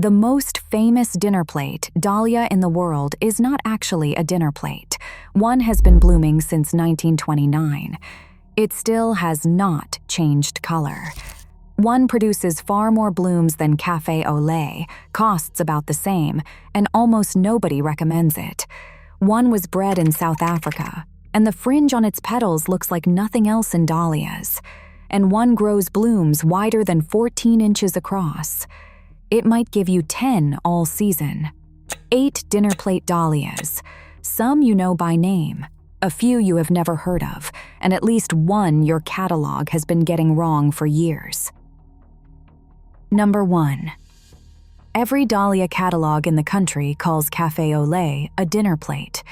The most famous dinner plate, dahlia in the world, is not actually a dinner plate. One has been blooming since 1929. It still has not changed color. One produces far more blooms than Café au Lait, costs about the same, and almost nobody recommends it. One was bred in South Africa, and the fringe on its petals looks like nothing else in dahlias. And one grows blooms wider than 14 inches across. It might give you 10 all season. 8 dinner plate dahlias. Some you know by name, a few you have never heard of, and at least one your catalog has been getting wrong for years. Number 1. Every dahlia catalog in the country calls Café au Lait a dinner plate.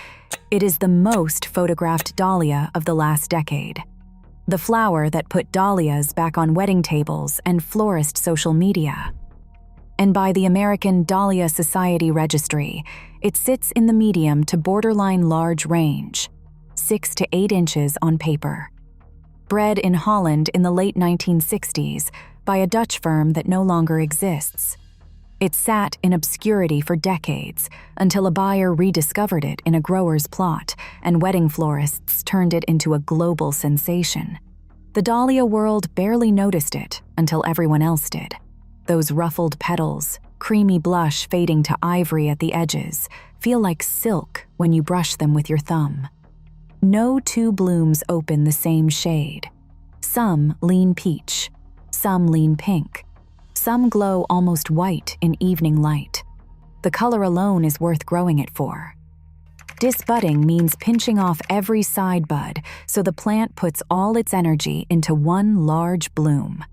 It is the most photographed dahlia of the last decade. The flower that put dahlias back on wedding tables and florist social media. And by the American Dahlia Society registry, it sits in the medium to borderline large range, 6 to 8 inches on paper. Bred in Holland in the late 1960s by a Dutch firm that no longer exists. It sat in obscurity for decades until a buyer rediscovered it in a grower's plot and wedding florists turned it into a global sensation. The dahlia world barely noticed it until everyone else did. Those ruffled petals, creamy blush fading to ivory at the edges, feel like silk when you brush them with your thumb. No two blooms open the same shade. Some lean peach, some lean pink, some glow almost white in evening light. The color alone is worth growing it for. Disbudding means pinching off every side bud so the plant puts all its energy into one large bloom.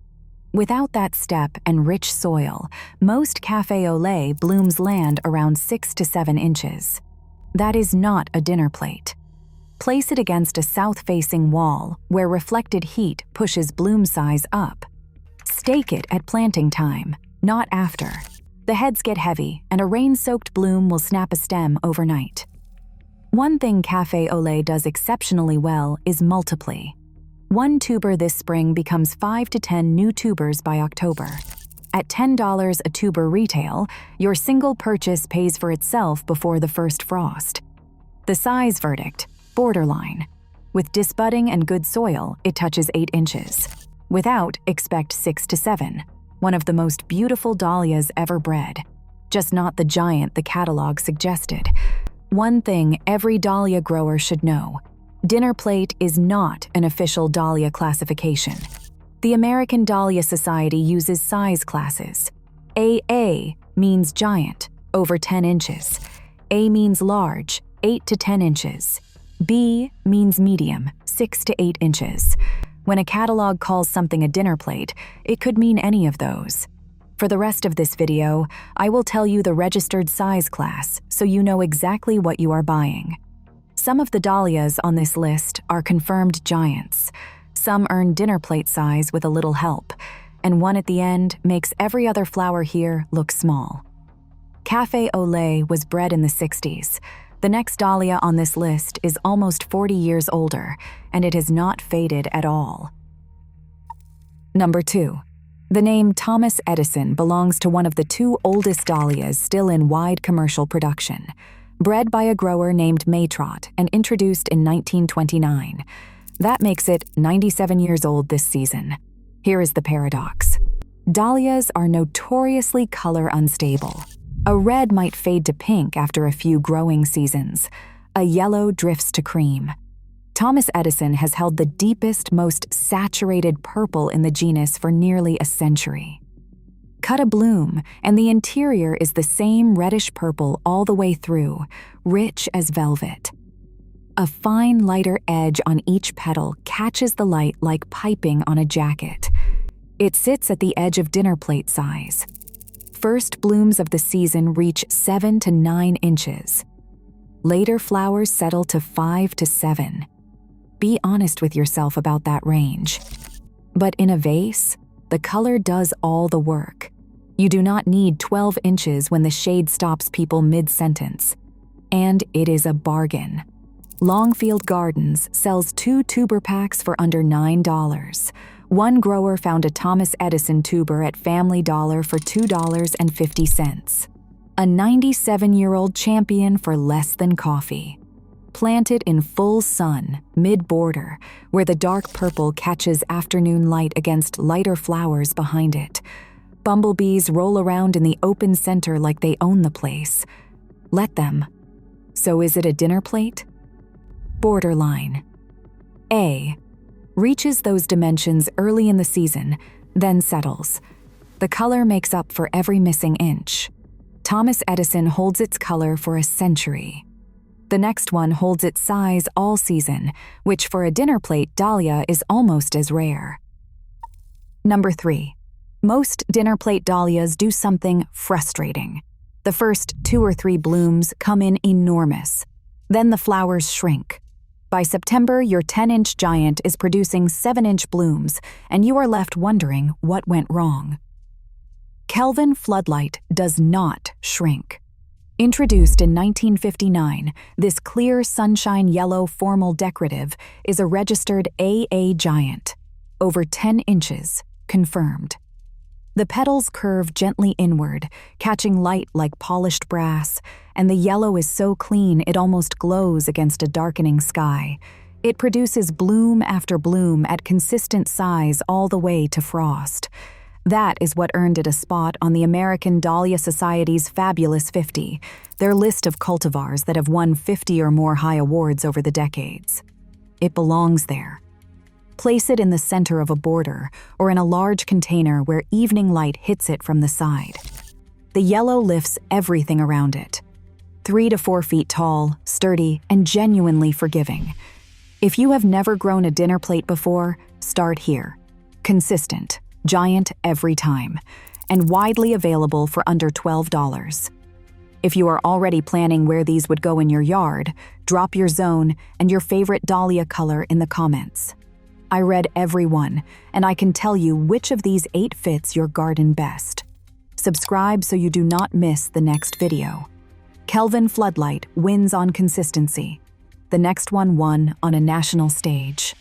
Without that step and rich soil, most Café au Lait blooms land around 6 to 7 inches. That is not a dinner plate. Place it against a south-facing wall where reflected heat pushes bloom size up. Stake it at planting time, not after. The heads get heavy, and a rain-soaked bloom will snap a stem overnight. One thing Café au Lait does exceptionally well is multiply. One tuber this spring becomes 5 to 10 new tubers by October. At $10 a tuber retail, your single purchase pays for itself before the first frost. The size verdict, borderline. With disbudding and good soil, it touches 8 inches. Without, expect 6 to 7. One of the most beautiful dahlias ever bred. Just not the giant the catalog suggested. One thing every dahlia grower should know. Dinner plate is not an official dahlia classification. The American Dahlia Society uses size classes. AA means giant, over 10 inches. A means large, 8 to 10 inches. B means medium, 6 to 8 inches. When a catalog calls something a dinner plate, it could mean any of those. For the rest of this video, I will tell you the registered size class so you know exactly what you are buying. Some of the dahlias on this list are confirmed giants. Some earn dinner plate size with a little help, and one at the end makes every other flower here look small. Café au Lait was bred in the 60s. The next dahlia on this list is almost 40 years older, and it has not faded at all. Number 2. The name Thomas Edison belongs to one of the 2 oldest dahlias still in wide commercial production. Bred by a grower named Maytrot and introduced in 1929. That makes it 97 years old this season. Here is the paradox. Dahlias are notoriously color unstable. A red might fade to pink after a few growing seasons. A yellow drifts to cream. Thomas Edison has held the deepest, most saturated purple in the genus for nearly a century. Cut a bloom, and the interior is the same reddish purple all the way through, rich as velvet. A fine, lighter edge on each petal catches the light like piping on a jacket. It sits at the edge of dinner plate size. First blooms of the season reach 7 to 9 inches. Later flowers settle to 5 to 7. Be honest with yourself about that range. But in a vase, the color does all the work. You do not need 12 inches when the shade stops people mid-sentence. And it is a bargain. Longfield Gardens sells 2 tuber packs for under $9. One grower found a Thomas Edison tuber at Family Dollar for $2.50. A 97-year-old champion for less than coffee. Planted in full sun, mid-border, where the dark purple catches afternoon light against lighter flowers behind it. Bumblebees roll around in the open center like they own the place. Let them. So is it a dinner plate? Borderline. A. Reaches those dimensions early in the season, then settles. The color makes up for every missing inch. Thomas Edison holds its color for a century. The next one holds its size all season, which for a dinner plate dahlia is almost as rare. Number 3. Most dinner plate dahlias do something frustrating. The first 2 or 3 blooms come in enormous. Then the flowers shrink. By September, your 10-inch giant is producing 7-inch blooms, and you are left wondering what went wrong. Kelvin Floodlight does not shrink. Introduced in 1959, this clear sunshine yellow formal decorative is a registered AA giant. Over 10 inches, confirmed. The petals curve gently inward, catching light like polished brass, and the yellow is so clean it almost glows against a darkening sky. It produces bloom after bloom at consistent size all the way to frost. That is what earned it a spot on the American Dahlia Society's Fabulous 50, their list of cultivars that have won 50 or more high awards over the decades. It belongs there. Place it in the center of a border or in a large container where evening light hits it from the side. The yellow lifts everything around it. 3 to 4 feet tall, sturdy, and genuinely forgiving. If you have never grown a dinner plate before, start here. Consistent, giant every time, and widely available for under $12. If you are already planning where these would go in your yard, drop your zone and your favorite dahlia color in the comments. I read every one, and I can tell you which of these 8 fits your garden best. Subscribe so you do not miss the next video. Kelvin Floodlight wins on consistency. The next one won on a national stage.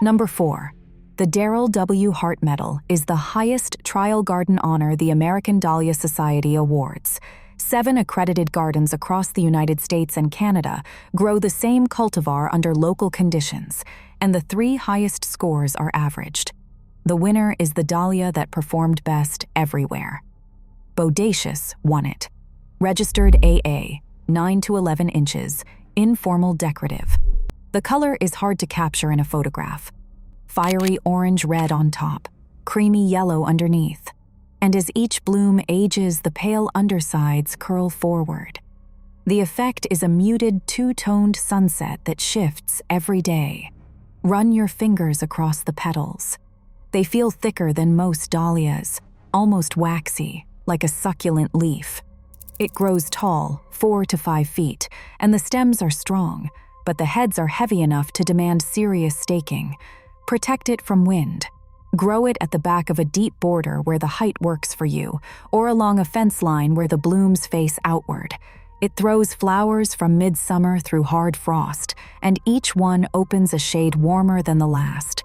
Number 4. The Darrell W. Hart Medal is the highest trial garden honor the American Dahlia Society awards. 7 accredited gardens across the United States and Canada grow the same cultivar under local conditions, and the 3 highest scores are averaged. The winner is the dahlia that performed best everywhere. Bodacious won it. Registered AA, 9 to 11 inches, informal decorative. The color is hard to capture in a photograph. Fiery orange-red on top, creamy yellow underneath. And as each bloom ages, the pale undersides curl forward. The effect is a muted 2-toned sunset that shifts every day. Run your fingers across the petals. They feel thicker than most dahlias, almost waxy, like a succulent leaf. It grows tall, 4 to 5 feet, and the stems are strong, but the heads are heavy enough to demand serious staking. Protect it from wind. Grow it at the back of a deep border where the height works for you, or along a fence line where the blooms face outward. It throws flowers from midsummer through hard frost, and each one opens a shade warmer than the last.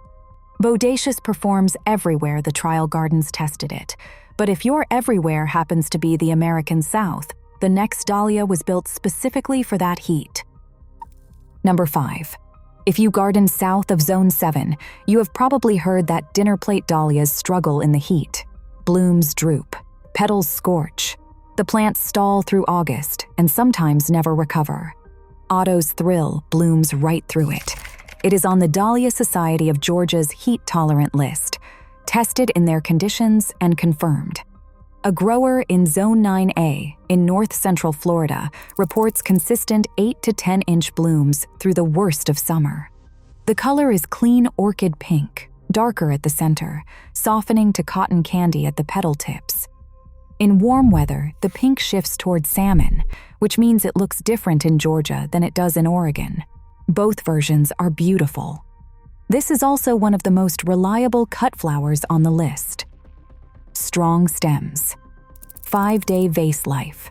Bodacious performs everywhere the trial gardens tested it, but if your everywhere happens to be the American South, the next dahlia was built specifically for that heat. Number 5. If you garden south of Zone 7, you have probably heard that dinner plate dahlias struggle in the heat. Blooms droop, petals scorch. The plants stall through August and sometimes never recover. Otto's Thrill blooms right through it. It is on the Dahlia Society of Georgia's heat-tolerant list, tested in their conditions and confirmed. A grower in Zone 9A in north-central Florida reports consistent 8 to 10-inch blooms through the worst of summer. The color is clean orchid pink, darker at the center, softening to cotton candy at the petal tips. In warm weather, the pink shifts toward salmon, which means it looks different in Georgia than it does in Oregon. Both versions are beautiful. This is also one of the most reliable cut flowers on the list. Strong stems. 5-day vase life.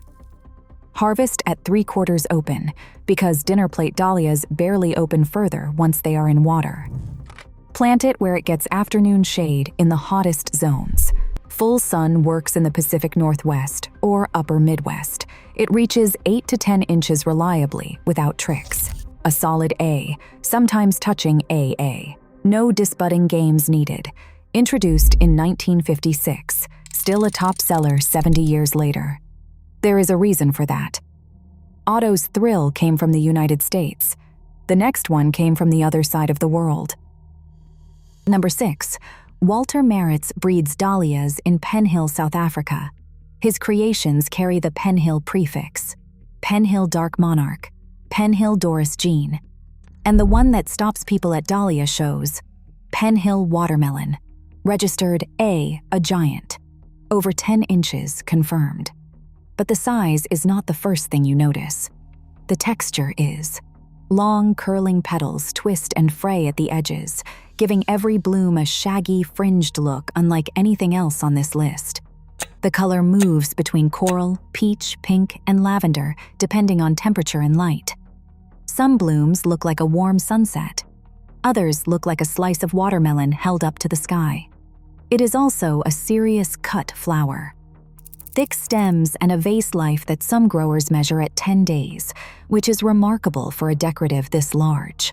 Harvest at 3/4 open, because dinner plate dahlias barely open further once they are in water. Plant it where it gets afternoon shade in the hottest zones. Full sun works in the Pacific Northwest or Upper Midwest. It reaches 8 to 10 inches reliably without tricks. A solid A, sometimes touching AA. No disbudding games needed. Introduced in 1956, still a top seller 70 years later. There is a reason for that. Otto's Thrill came from the United States. The next one came from the other side of the world. Number 6. Walter Maritz breeds dahlias in Penhill, South Africa. His creations carry the Penhill prefix. Penhill Dark Monarch, Penhill Doris Jean, and the one that stops people at dahlia shows, Penhill Watermelon, registered A giant, over 10 inches confirmed. But the size is not the first thing you notice. The texture is. Long, curling petals twist and fray at the edges, giving every bloom a shaggy, fringed look unlike anything else on this list. The color moves between coral, peach, pink, and lavender, depending on temperature and light. Some blooms look like a warm sunset. Others look like a slice of watermelon held up to the sky. It is also a serious cut flower. Thick stems and a vase life that some growers measure at 10 days, which is remarkable for a decorative this large.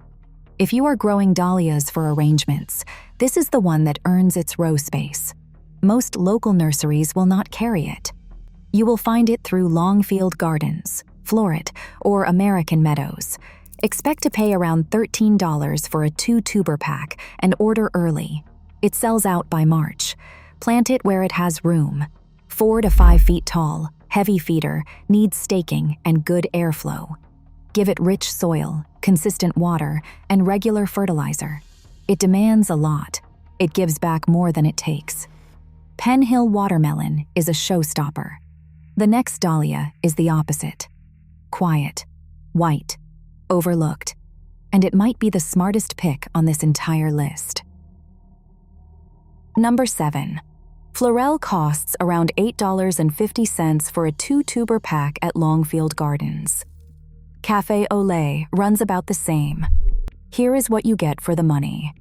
If you are growing dahlias for arrangements, this is the one that earns its row space. Most local nurseries will not carry it. You will find it through Longfield Gardens, Floret, or American Meadows. Expect to pay around $13 for a 2-tuber pack and order early. It sells out by March. Plant it where it has room. 4 to 5 feet tall, heavy feeder, needs staking and good airflow. Give it rich soil, consistent water, and regular fertilizer. It demands a lot. It gives back more than it takes. Penhill Watermelon is a showstopper. The next dahlia is the opposite. Quiet, white, overlooked, and it might be the smartest pick on this entire list. Number 7. Florel costs around $8.50 for a 2-tuber pack at Longfield Gardens. Café au Lait runs about the same. Here is what you get for the money.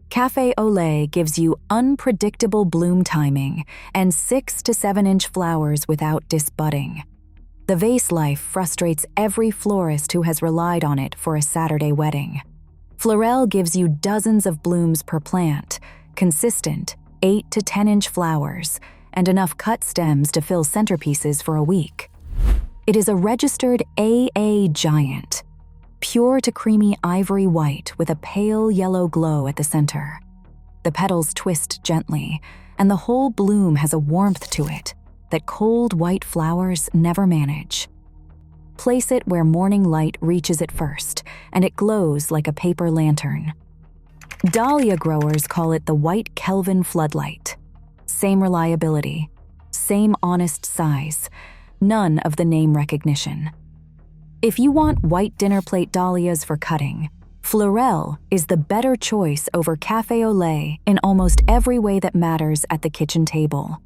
Café au Lait gives you unpredictable bloom timing and 6 to 7 inch flowers without disbudding. The vase life frustrates every florist who has relied on it for a Saturday wedding. Florel gives you dozens of blooms per plant, consistent 8 to 10 inch flowers, and enough cut stems to fill centerpieces for a week. It is a registered AA giant. Pure to creamy ivory white with a pale yellow glow at the center. The petals twist gently, and the whole bloom has a warmth to it that cold white flowers never manage. Place it where morning light reaches it first, and it glows like a paper lantern. Dahlia growers call it the white Kelvin floodlight. Same reliability, same honest size, none of the name recognition. If you want white dinner plate dahlias for cutting, Florel is the better choice over Café au Lait in almost every way that matters at the kitchen table.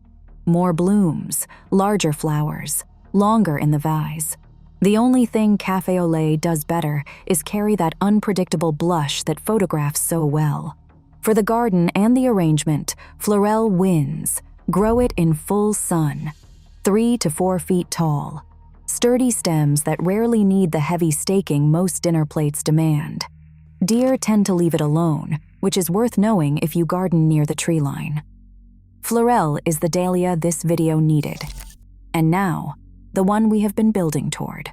More blooms, larger flowers, longer in the vase. The only thing Café au Lait does better is carry that unpredictable blush that photographs so well. For the garden and the arrangement, Florel wins. Grow it in full sun, 3 to 4 feet tall. Sturdy stems that rarely need the heavy staking most dinner plates demand. Deer tend to leave it alone, which is worth knowing if you garden near the tree line. Florel is the dahlia this video needed. And now, the one we have been building toward.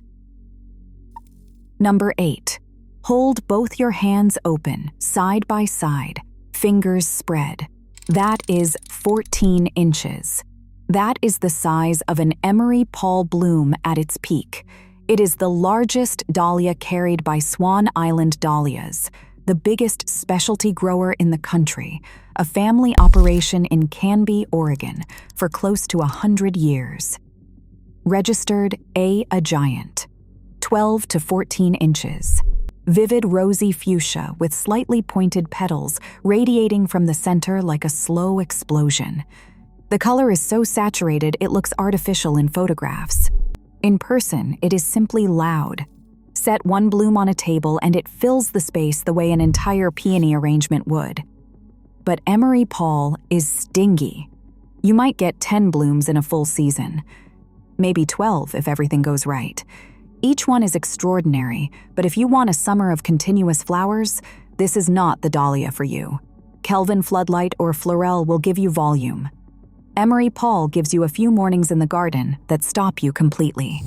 Number 8. Hold both your hands open, side by side, fingers spread. That is 14 inches. That is the size of an Emery Paul bloom at its peak. It is the largest dahlia carried by Swan Island Dahlias, the biggest specialty grower in the country, a family operation in Canby, Oregon, for close to 100 years. Registered A giant, 12 to 14 inches. Vivid rosy fuchsia with slightly pointed petals radiating from the center like a slow explosion. The color is so saturated it looks artificial in photographs. In person, it is simply loud. Set one bloom on a table and it fills the space the way an entire peony arrangement would. But Emery Paul is stingy. You might get 10 blooms in a full season. Maybe 12 if everything goes right. Each one is extraordinary, but if you want a summer of continuous flowers, this is not the dahlia for you. Kelvin Floodlight or Florel will give you volume. Emery Paul gives you a few mornings in the garden that stop you completely.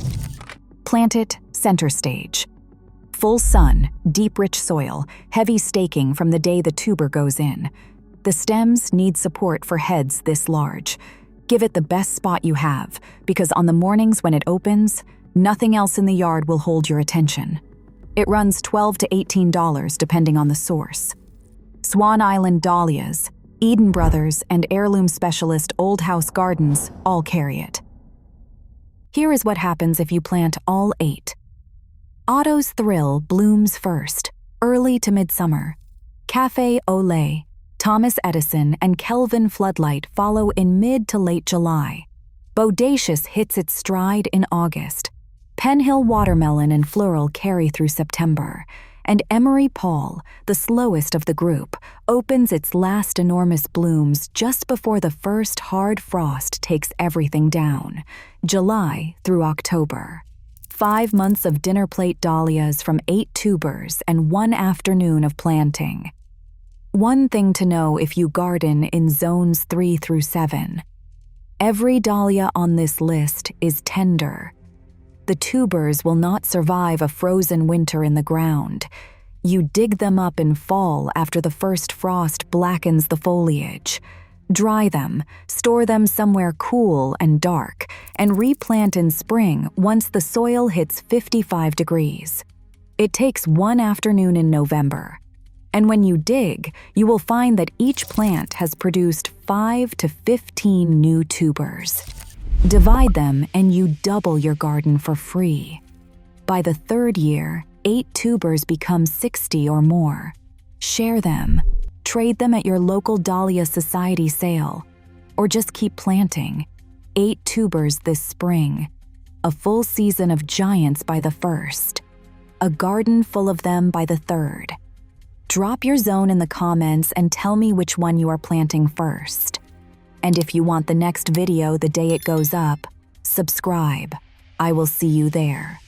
Plant it center stage. Full sun, deep rich soil, heavy staking from the day the tuber goes in. The stems need support for heads this large. Give it the best spot you have, because on the mornings when it opens, nothing else in the yard will hold your attention. It runs $12 to $18 depending on the source. Swan Island Dahlias, Eden Brothers, and heirloom specialist Old House Gardens all carry it. Here is what happens if you plant all 8. Otto's Thrill blooms first, early to midsummer. Café au Lait, Thomas Edison, and Kelvin Floodlight follow in mid to late July. Bodacious hits its stride in August. Penhill Watermelon and Floral carry through September. And Emery Paul, the slowest of the group, opens its last enormous blooms just before the first hard frost takes everything down, July through October. 5 months of dinner plate dahlias from 8 tubers and 1 afternoon of planting. One thing to know if you garden in zones 3 through 7. Every dahlia on this list is tender. The tubers will not survive a frozen winter in the ground. You dig them up in fall after the first frost blackens the foliage. Dry them, store them somewhere cool and dark, and replant in spring once the soil hits 55 degrees. It takes 1 afternoon in November. And when you dig, you will find that each plant has produced 5 to 15 new tubers. Divide them and you double your garden for free. By the 3rd year, 8 tubers become 60 or more. Share them, trade them at your local Dahlia Society sale, or just keep planting. 8 tubers this spring. A full season of giants by the 1st. A garden full of them by the 3rd. Drop your zone in the comments and tell me which one you are planting first. And if you want the next video the day it goes up, subscribe. I will see you there.